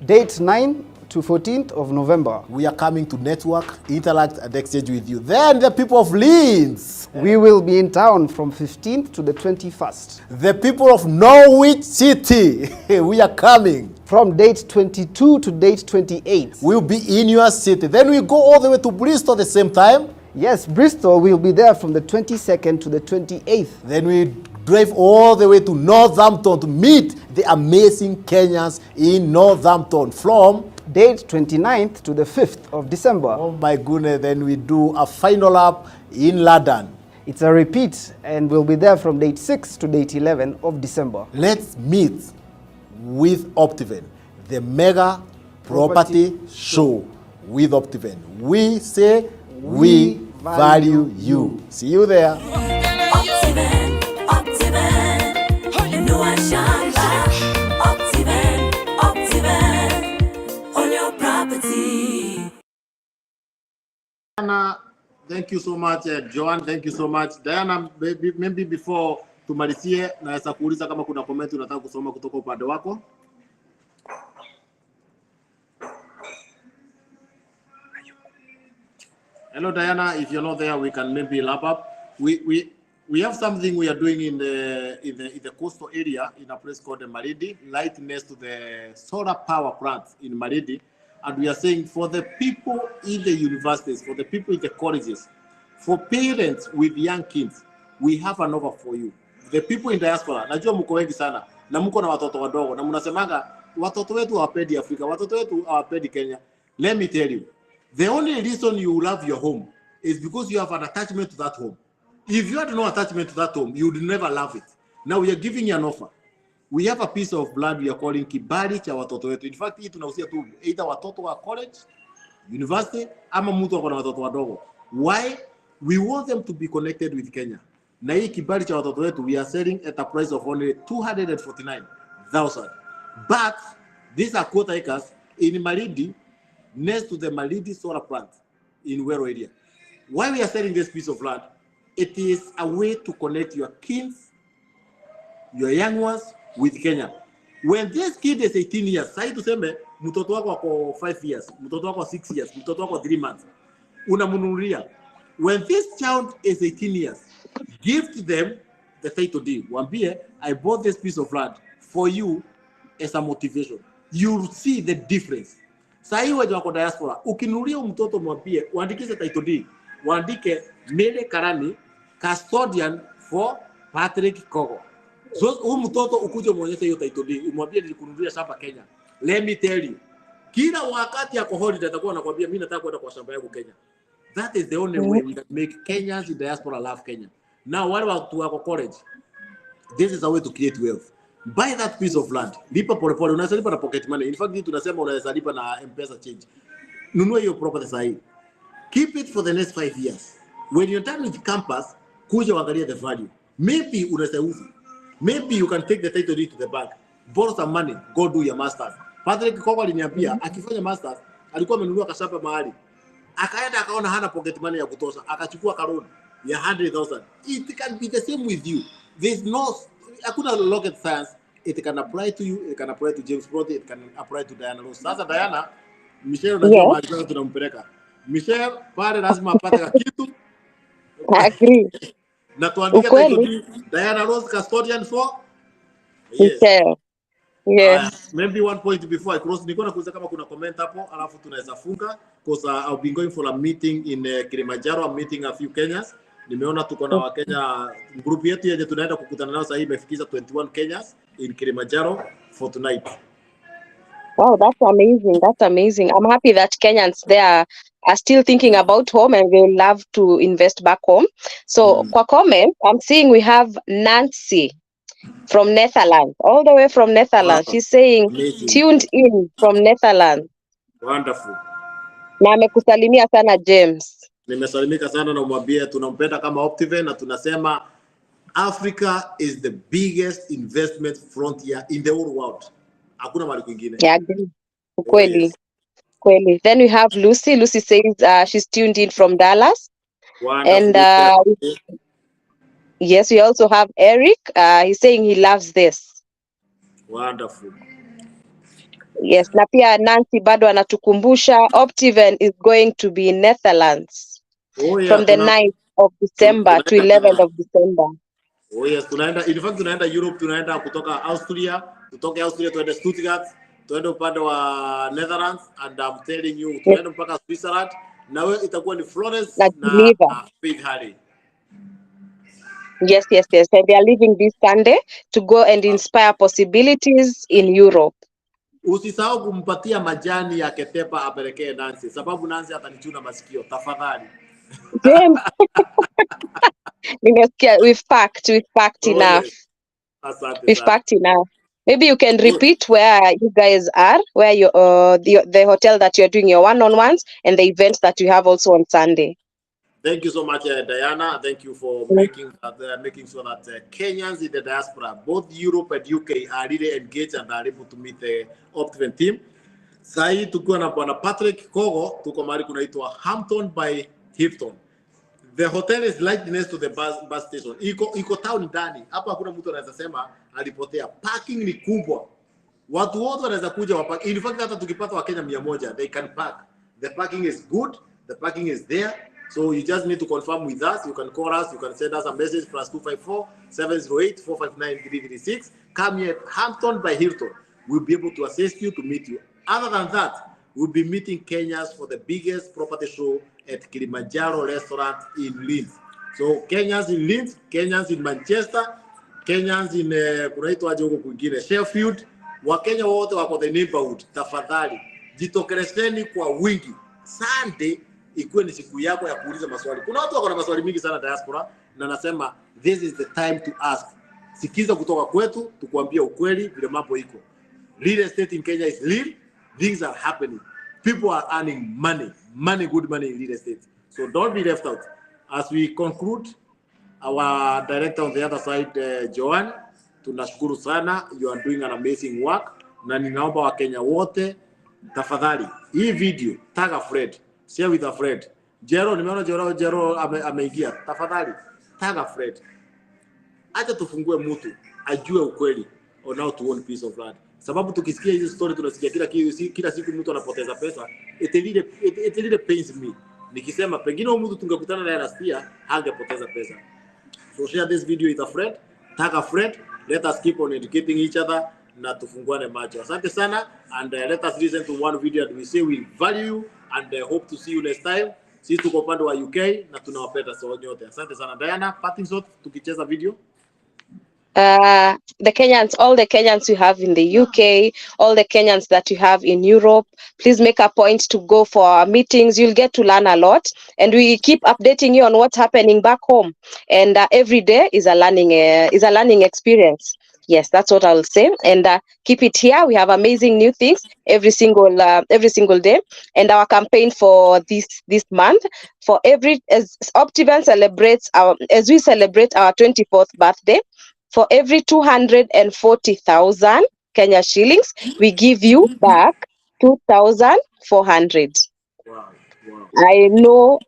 Date 9 to 14th of November. we are coming to network, interact, and exchange with you. Then the people of Leeds, We will be in town from 15th to the 21st. the people of Norwich City, we are coming. From date 22 to date 28. We'll be in your city. Then we go all the way to Bristol at the same time. Yes, Bristol will be there from the 22nd to the 28th. Then we drive all the way to Northampton to meet the amazing Kenyans in Northampton from Date 29th to the 5th of December. oh my goodness, then we do a final lap in London. It's a repeat and we'll be there from date 6 to date 11 of December. Let's meet with Optiven, the mega property show with Optiven. We say we value you. See you there. Optiven, Optiven, you know I shine bright. Optiven, Optiven, on your property. Diana, thank you so much. Joan, thank you so much. Diana, maybe before tumalizie, naweza kuuliza kama kuna comment unataka kusoma kutoka upande wako. Hello Diana, if you're not there, we can maybe wrap up. We have something we are doing in the coastal area in a place called the Maridi, right next to the solar power plant in Maridi. And we are saying for the people in the universities, for the people in the colleges, for parents with young kids, we have an offer for you. The people in diaspora, najua mko wengi sana na mko na watoto wadogo na mnasemanga watoto wetu hawapendi Afrika, watoto wetu hawapendi Kenya. Let me tell you, the only reason you love your home is because you have an attachment to that home. If you had no attachment to that home, you would never love it. Now we are giving you an offer. We have a piece of land we are calling kibali cha watoto wetu. In fact, hii tunahusia tu either watoto wa college, university, ama mtu ako na watoto wadogo. Why? We want them to be connected with Kenya. Na hii kibali cha watoto wetu, we are selling at a price of only 249,000. But these are quarter acres in Maridi, next to the Maridi solar plant in Wero area. Why we are selling this piece of land? It is a way to connect your kids, your young ones, with Kenya. When this kid is 18 years, sai tuseme mtoto wako wako 5 years, mtoto wako 6 years, mtoto wako 3 months, unamununulia. When this child is 18 years, give to them the title deed. Wambie, I bought this piece of land for you as a motivation. You'll see the difference. Sai wewe wako diaspora, ukinunulia mtoto mwambie, uandikishe title deed. Uandike Mele Karani, custodian for Patrick Kogo. So huyu mtoto ukuje muonyeshe hiyo title deed, umwambie nilikununulia shamba Kenya. Let me tell you, kila wakati yako holiday atakuwa anakuambia mimi nataka kwenda kwa shamba yangu Kenya. That is the only way we can make Kenyans in diaspora love Kenya. Now what about to our college? This is a way to create wealth. Buy that piece of land. Lipa pole pole, unaweza lipa na pocket money. In fact, tunasema unaweza lipa na M-Pesa change. Nunua hiyo property sahi. Keep it for the next 5 years. When you're done with campus, kuja uangalie the value. Maybe unaweza uza. Maybe you can take the title deed to the bank, borrow some money, go do your masters. Patrick Kogo aliniambia akifanya masters alikuwa amenunua kashamba mahali. Akaenda akaona hana pocket money ya kutosha, akachukua karoni ya 100,000. It can be the same with you. There's no hakuna rocket science. It can apply to you, it can apply to James Brody, it can apply to Diana Ross. Sasa Diana, Michelle unajua mahali gani tunampeleka. Michelle pale lazima apate kitu. Agree. Na tuandike title Diana Ross custodian for yes. Yes. Maybe one point before I cross, niko na kuuliza kama kuna comment hapo alafu tunaweza funga because I've been going for a meeting in Kilimanjaro. I'm meeting a few Kenyans. Nimeona tuko na Wakenya group yetu yenye tunaenda kukutana nao sasa hivi imefikisha 21 Kenyans in Kilimanjaro for tonight. Wow, that's amazing. That's amazing. I'm happy that Kenyans there are still thinking about home and they love to invest back home. So, kwa comment, I'm seeing we have Nancy from Netherlands, all the way from Netherlands. Wow. She's saying, amazing. Tuned in from Netherlands. Wonderful. Na amekusalimia sana James. Nimesalimika sana na umwambie tunampenda kama Optiven na tunasema Africa is the biggest investment frontier in the whole world. Hakuna mahali kwingine. Yeah, ukweli. Yes. Kweli. Then we have Lucy. Lucy says she's tuned in from Dallas. Wonderful. And yes, we also have Eric. He's saying he loves this. Wonderful. Yes, na pia Nancy bado anatukumbusha Optiven is going to be in Netherlands Oh yeah, from the 9th of December to 11th of December. Oh yes, tunaenda, in fact tunaenda Europe, tunaenda kutoka Austria, tutoke Austria tuende Stuttgart, tuende upande wa Netherlands, and I'm telling you tunaenda mpaka Switzerland, na wewe itakuwa ni Florence Na na Geneva. Big Harry. Yes. And they are leaving this Sunday to go and inspire possibilities in Europe. Usisahau kumpatia majani ya ketepa apelekee Nancy, sababu Nancy atanichuna masikio, tafadhali. James. We've packed Oh enough. yes. Asante We've sana. packed enough. Maybe you can repeat where you guys are, where you the hotel that you're doing your one-on-ones and the events that you have also on Sunday. Thank you so much, Diana. Thank you for making sure that Kenyans in the diaspora, both Europe and UK, are really engaged and are able to meet the Optiven team. Sahi tukiwa na bwana Patrick Kogo, tuko mahali kunaitwa Hampton by Hilton. The hotel is right next to the bus station. Iko town ndani. Hapa hakuna mtu anaweza sema alipotea. Parking ni kubwa. Watu wote wanaweza kuja wapark. In fact hata tukipata Wakenya 100, they can park. The parking is good. The parking is there. So you just need to confirm with us. You can call us. You can send us a message +254 708 459 336. Come here, Hampton by Hilton. We'll be able to assist you to meet you. Other than that, we'll be meeting Kenyans for the biggest property show at Kilimanjaro restaurant in Leeds. So Kenyans in Leeds, Kenyans in Manchester, Kenyans in kunaitwa aje huko kwingine Sheffield, Wakenya wote wako the neighborhood. Tafadhali jitokelezeni kwa wingi. Sunday ikuwe ni siku yako ya kuuliza maswali. Kuna watu wako na maswali mingi sana diaspora, na nasema this is the time to ask. Sikiza kutoka kwetu, tukuambia ukweli vile mambo iko. Real estate in Kenya is real. Things are happening. People are earning money, good money in real estate. So don't be left out. As we conclude, our director on the other side, Joanne, tunashukuru sana. You are doing an amazing work. Na ninaomba Wakenya wote, tafadhali, hii video, tag a friend, share with a friend. Jero, nimeona Jero ameingia. Tafadhali, tag a friend. Acha tufungue mtu, ajue ukweli on how to own piece of land. Sababu tukisikia hizi story tunasikia kila siku mtu anapoteza pesa. It really pains me. Nikisema pengine mtu tungekutana naye last year hangepoteza pesa. So share this video with a friend, tag a friend, let us keep on educating each other na tufunguane macho. Asante sana, and let us listen to one video and we say we value you and hope to see you next time. Sisi tuko upande wa UK na tunawapenda sote nyote. Asante sana Diana, parting shot tukicheza video. The Kenyans, all the Kenyans you have in the UK, all the Kenyans that you have in Europe, please make a point to go for our meetings. You'll get to learn a lot, and we keep updating you on what's happening back home. And every day is a learning experience. Yes, that's what I'll say. And keep it here. We have amazing new things every single day. And our campaign for this month, for as Optiven celebrates as we celebrate our 24th birthday. For every 240,000 Kenya shillings, we give you back 2,400. Wow. I know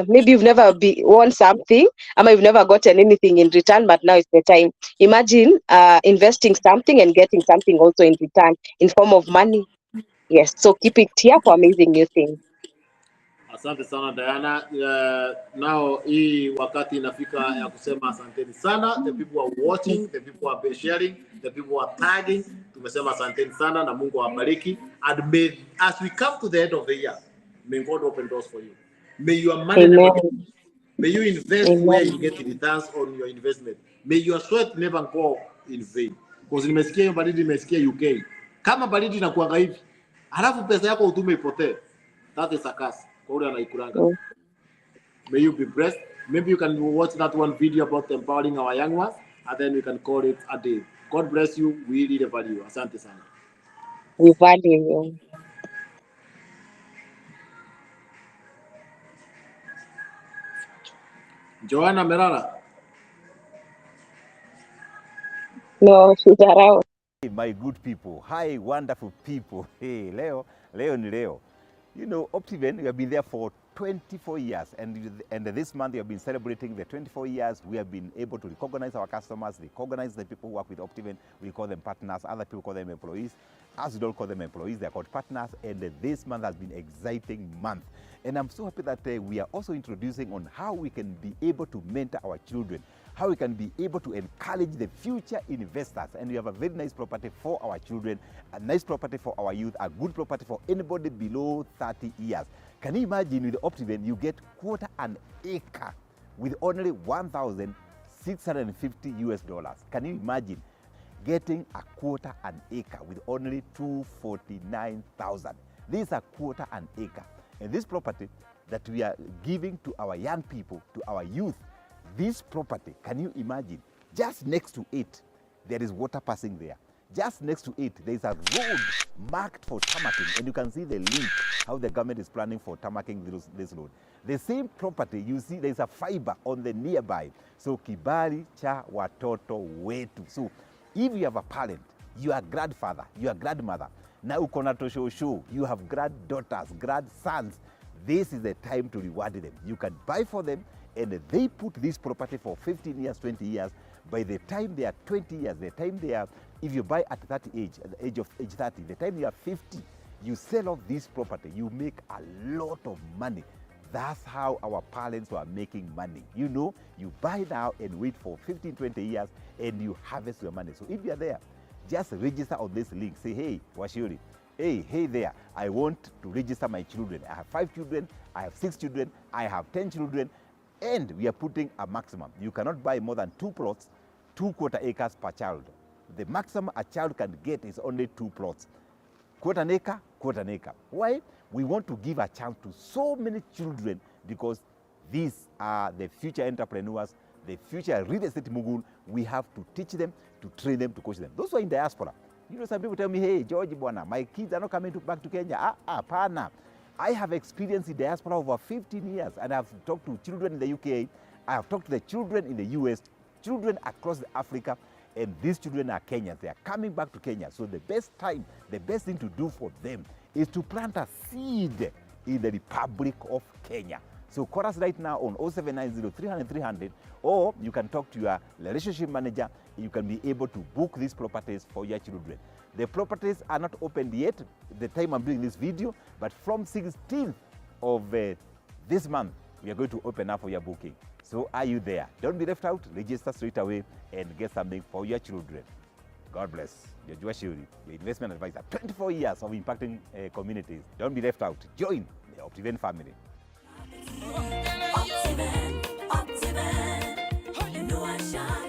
maybe you've never won something, or you've never gotten anything in return, but now it's the time. Imagine investing something and getting something also in return in form of money. Yes, so keep it here for amazing new things. Asante sana Diana. Now hii wakati inafika ya kusema asanteni sana. The people are watching, the people are sharing, the people are tagging. Tumesema asanteni sana na Mungu awabariki. And may, as we come to the end of the year, may God open doors for you. May your money never get. May you invest where you get returns on your investment. May your sweat never go in vain. Because nimesikia hiyo baridi, nimesikia UK. Kama baridi inakuanga hivi, halafu pesa yako utume ipotee. That is a curse. May you be blessed. Maybe you can watch that one video about empowering our young ones, and then we can call it a day. God bless you. We really value you. Asante sana. We value you. Joanna Merara. No, she's around. Hey, my good people. Hi, wonderful people. Hey, leo ni leo. You know, Optiven, we have been there for 24 years, and this month we have been celebrating the 24 years. We have been able to recognize our customers, recognize the people who work with Optiven. We call them partners, other people call them employees. As we don't call them employees, they're called partners, and this month has been an exciting month. And I'm so happy that we are also introducing on how we can be able to mentor our children, how we can be able to encourage the future investors. And we have a very nice property for our children, a nice property for our youth, a good property for anybody below 30 years. Can you imagine with Optiven, you get quarter an acre with only $1,650 US. Can you imagine getting a quarter an acre with only $249,000? This is a quarter an acre. And this property that we are giving to our young people, to our youth, this property, can you imagine, just next to it, there is water passing there. Just next to it, there is a road marked for tarmacking, and you can see the link, how the government is planning for tarmacking this road. The same property, you see there is a fiber on the nearby. So kibali cha watoto wetu. So if you have a parent, you are grandfather, you are grandmother, na uko na toshosho, you have granddaughters, grandsons, this is the time to reward them. You can buy for them, and they put this property for 15 years, 20 years. By the time they are 20 years, the time they are, if you buy at 30 age, at the age 30, the time you are 50, you sell off this property, you make a lot of money. That's how our parents were making money. You know, you buy now and wait for 15, 20 years, and you harvest your money. So if you are there, just register on this link. Say, hey, Washiri, hey there, I want to register my children. I have 5 children, I have 6 children, I have 10 children, and we are putting a maximum. You cannot buy more than 2 plots, 2 quarter acres per child. The maximum a child can get is only 2 plots. Quarter an acre, quarter an acre. Why? We want to give a chance to so many children, because these are the future entrepreneurs, the future real estate mogul. We have to teach them, to train them, to coach them. Those who are in diaspora, you know, some people tell me, hey, George Bwana, my kids are not coming back to Kenya. Pana. I have experienced in diaspora over 15 years, and I've talked to children in the UK, I have talked to the children in the US, children across Africa, and these children are Kenyans. They are coming back to Kenya. So the best time, the best thing to do for them is to plant a seed in the Republic of Kenya. So call us right now on 0790 300 300, or you can talk to your relationship manager. You can be able to book these properties for your children. The properties are not opened yet, the time I'm doing this video, but from 16th of this month, we are going to open up for your booking. So are you there? Don't be left out. Register straight away and get something for your children. God bless. Your Shuri, your investment advisor. 24 years of impacting communities. Don't be left out. Join the Optiven family. Optiven, you know I shine.